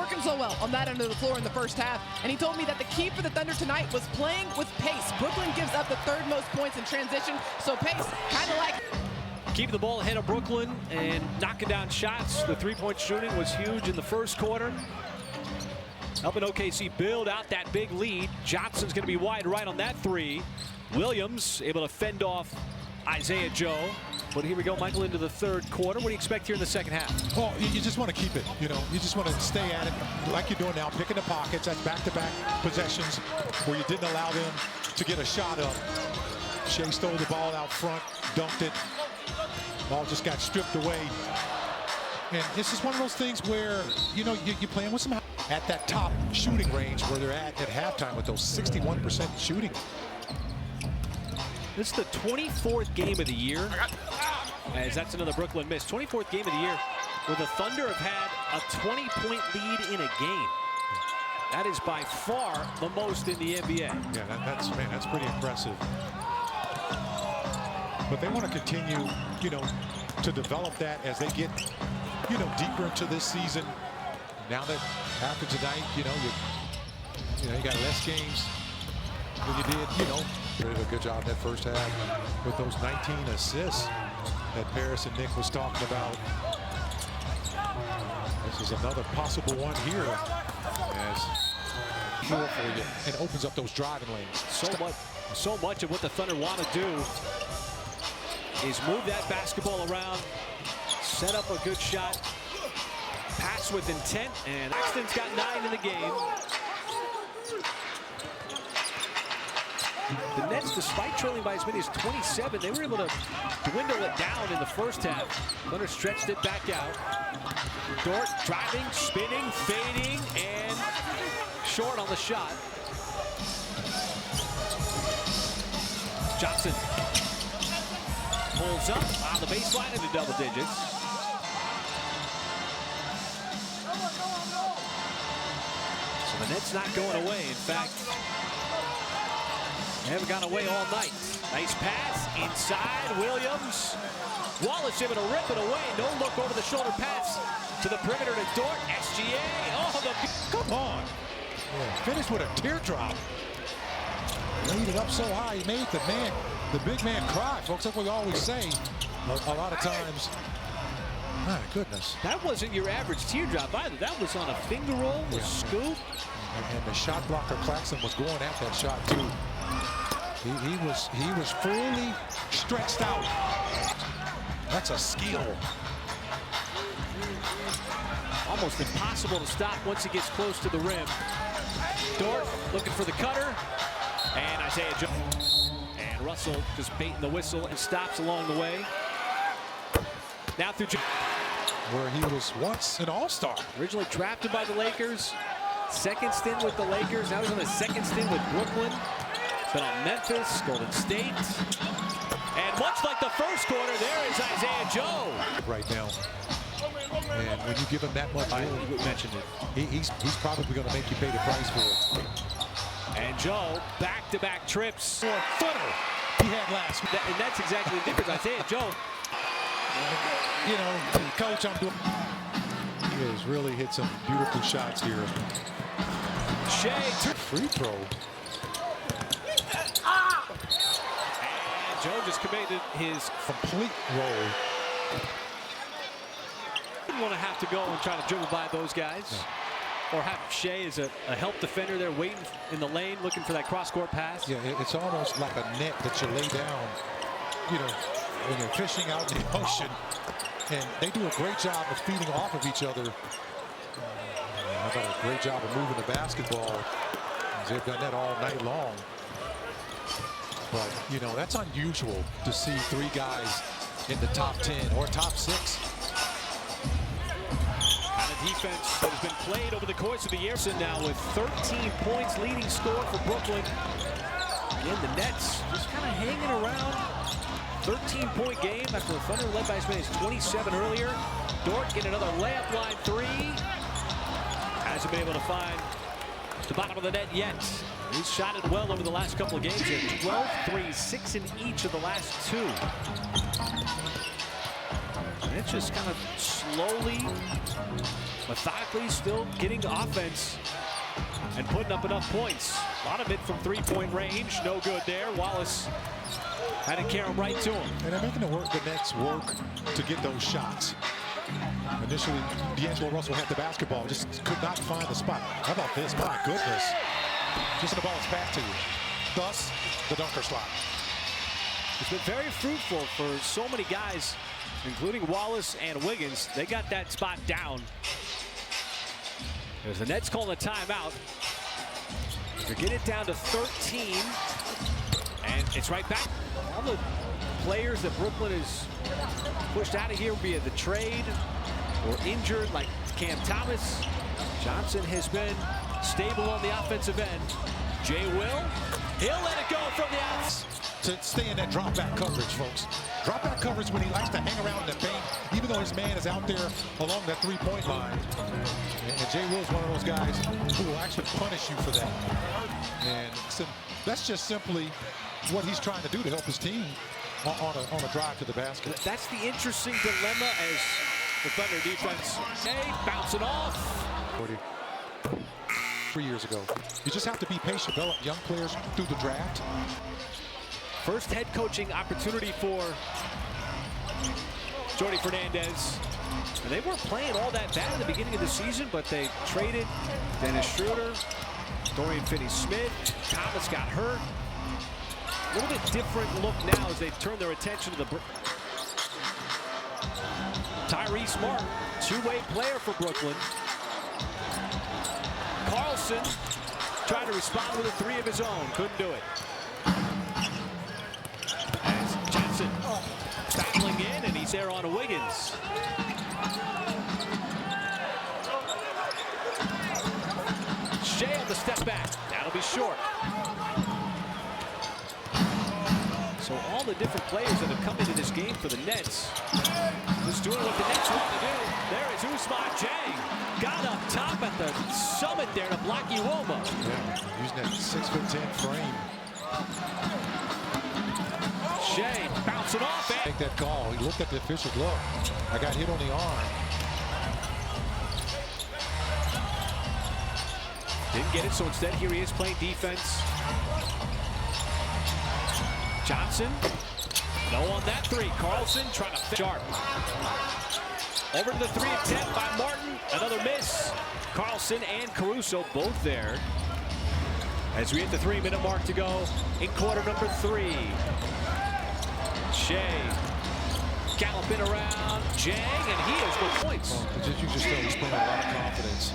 working so well on that end of the floor in the first half, and he told me that the key for the Thunder tonight was playing with pace. Brooklyn gives up the third most points in transition, so pace, kind of like... Keep the ball ahead of Brooklyn and knocking down shots. The three-point shooting was huge in the first quarter, helping OKC build out that big lead. Johnson's going to be wide right on that three. Williams able to fend off Isaiah Joe. But here we go, Michael, into the third quarter. What do you expect here in the second half? Well, you just want to keep it. You know, you just want to stay at it like you're doing now, picking the pockets. That's back-to-back possessions where you didn't allow them to get a shot up. Shea stole the ball out front, dunked it. Ball just got stripped away. And this is one of those things where, you know, you're playing with some at that top shooting range where they're at halftime with those 61% shooting. This is the 24th game of the year, as that's another Brooklyn miss. 24th game of the year where the Thunder have had a 20-point lead in a game. That is by far the most in the NBA. Yeah, that's pretty impressive. But they want to continue, you know, to develop that as they get, you know, deeper into this season. Now that after tonight, you know, you got less games than you did, you know. They did a good job that first half with those 19 assists that Paris and Nick was talking about. This is another possible one here as sure for you and opens up those driving lanes. So much of what the Thunder want to do is move that basketball around, set up a good shot, pass with intent, and Axton's got 9 in the game. The Nets, despite trailing by as many as 27, they were able to dwindle it down in the first half. Thunder stretched it back out. Dort driving, spinning, fading, and short on the shot. Johnson pulls up on the baseline into double digits. So the Nets not going away. In fact, they haven't gone away all night. Nice pass inside. Williams. Wallace able to rip it away. No look over the shoulder pass to the perimeter to Dort. SGA. Oh, come on. Yeah, finished with a teardrop. Laid it up so high, he made the big man cry, folks. That's what we always say a lot of times. My goodness. That wasn't your average teardrop either. That was on a finger roll, a scoop. And the shot blocker, Claxton, was going at that shot too. He was fully stretched out. That's a skill. Almost impossible to stop once he gets close to the rim. Dort looking for the cutter. And Isaiah Joe. And Russell just baiting the whistle and stops along the way. Now through where he was once an all-star. Originally drafted by the Lakers. Second stint with the Lakers. Now he's on the second stint with Brooklyn. Been on Memphis, Golden State. And much like the first quarter, there is Isaiah Joe. Right now. And when you give him that much room, I mentioned it. He's probably going to make you pay the price for it. And Joe, back-to-back trips. Footer he had last week. And that's exactly the difference. Isaiah Joe. You know, coach, I'm doing. He has really hit some beautiful shots here. Shea, free throw. And Joe just committed his complete roll. Didn't want to have to go and try to dribble by those guys. No. Or have Shea as a help defender there waiting in the lane, looking for that cross-court pass. Yeah, it's almost like a net that you lay down, you know, when you're fishing out in the ocean. And they do a great job of feeding off of each other. How about a great job of moving the basketball? They've done that all night long. But, you know, that's unusual to see 3 guys in the top 10 or top 6. Defense that has been played over the course of the year. Now with 13 points, leading score for Brooklyn. Again, the Nets just kind of hanging around. 13-point game after the Thunder led by as many as 27 earlier. Dort getting another layup line 3. Hasn't been able to find the bottom of the net yet. He's shot it well over the last couple of games here. 12 threes, 6 in each of the last 2. And it's just kind of slowly, methodically still getting offense and putting up enough points. A lot of it from three-point range. No good there. Wallace had to carry him right to him. And they're making the Nets work to get those shots. Initially, D'Angelo Russell had the basketball, just could not find the spot. How about this? My goodness. Just the ball is back to you. Thus, the dunker slot. It's been very fruitful for so many guys, including Wallace and Wiggins. They got that spot down. As the Nets call a timeout to get it down to 13. And it's right back. All the players that Brooklyn has pushed out of here via the trade or injured, like Cam Thomas. Johnson has been stable on the offensive end. Jay will. He'll let it go from the outs. To stay in that drop back coverage, folks. Drop back coverage when he likes to hang around in the paint, even though his man is out there along that three-point line. And Jay Will's one of those guys who will actually punish you for that. And so that's just simply what he's trying to do to help his team on a drive to the basket. That's the interesting dilemma as the Thunder defense. Hey, bouncing off. 3 years ago. You just have to be patient, develop young players through the draft. First head coaching opportunity for Jordi Fernandez. And they weren't playing all that bad at the beginning of the season, but they traded Dennis Schroeder, Dorian Finney-Smith. Thomas got hurt. A little bit different look now as they turn their attention to the Tyrese Martin, two-way player for Brooklyn. Carlson tried to respond with a three of his own. Couldn't do it. As Johnson battling in, and he's there on Wiggins. Shea on the step back. That'll be short. So all the different players that have come into this game for the Nets, just doing what the Nets want to do. There is Ousmane Dieng. Got up top at the summit there to block Uoma. Yeah, using that 6'10" frame. Shea bouncing off. Take that call. He looked at the official. Look, I got hit on the arm. Didn't get it, so instead here he is playing defense. Johnson, no on that three. Carlson trying to sharp. Over to the 3 attempt by Martin. Another miss. Carlson and Caruso both there. As we hit the 3-minute mark to go in quarter number 3. Shea galloping around. Dieng, and he has good points. You just know he's playing a lot of confidence.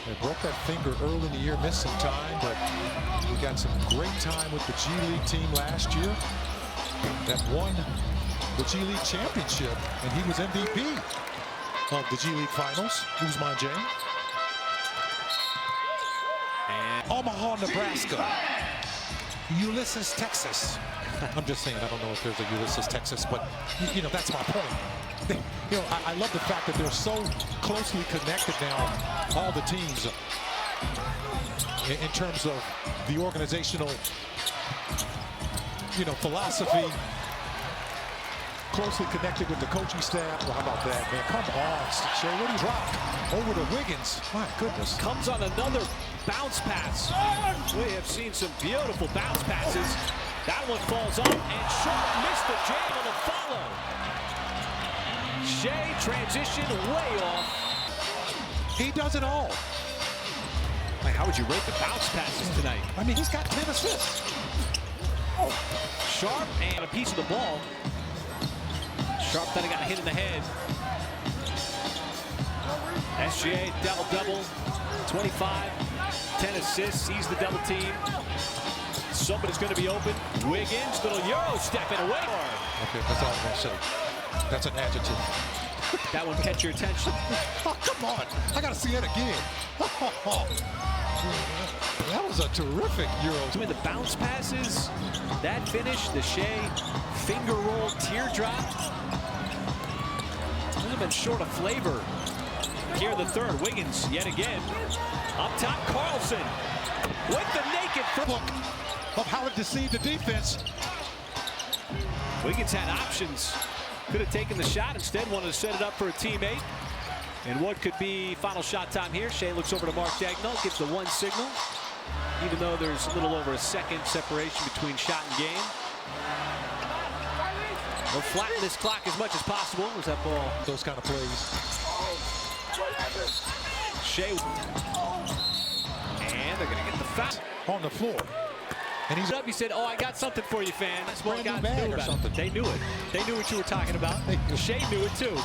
They broke that finger early in the year, missed some time, but he got some great time with the G League team last year that won the G League championship, and he was MVP of the G League finals. Ousmane Dieng. And Omaha, Nebraska. Ulysses, Texas. I'm just saying, I don't know if there's a Ulysses, Texas, but you know, that's my point. You know, I love the fact that they're so closely connected now, all the teams, in terms of the organizational, you know, philosophy, closely connected with the coaching staff. Well, how about that, man? Come on, Shea, what do you drop? Over to Wiggins. My goodness. comes on another bounce pass. We have seen some beautiful bounce passes. That one falls off, and Sharp missed the jam on the follow. Shea transition way off. He does it all. Like, how would you rate the bounce passes tonight? I mean, he's got 10 assists. Sharp and a piece of the ball. Sharp then got hit in the head. SGA double-double, 25, 10 assists. He's the double team. Somebody's going to be open. Wiggins, little Euro stepping away. Okay, that's all I'm going to say. That's an adjective. That one catch your attention. Oh, come on. I got to see it again. That was a terrific Euro. Doing the bounce passes, that finish, the Shea finger roll teardrop. Hasn't been short of flavor. Here in the third, Wiggins yet again. Up top, Carlson with the naked Look of how it deceived the defense. Wiggins had options. Could have taken the shot, instead wanted to set it up for a teammate. And what could be final shot time here. Shea looks over to Mark Daigneault, gives the one signal, even though there's a little over a second separation between shot and game. We'll flatten this clock as much as possible as that ball. Those kind of plays. Shea. And they're going to get the foul. On the floor. And he's up. He said, "Oh, I got something for you, fan." That's what Brand new guys bag knew or about something. it. They knew it. They knew what you were talking about. Shea knew it too.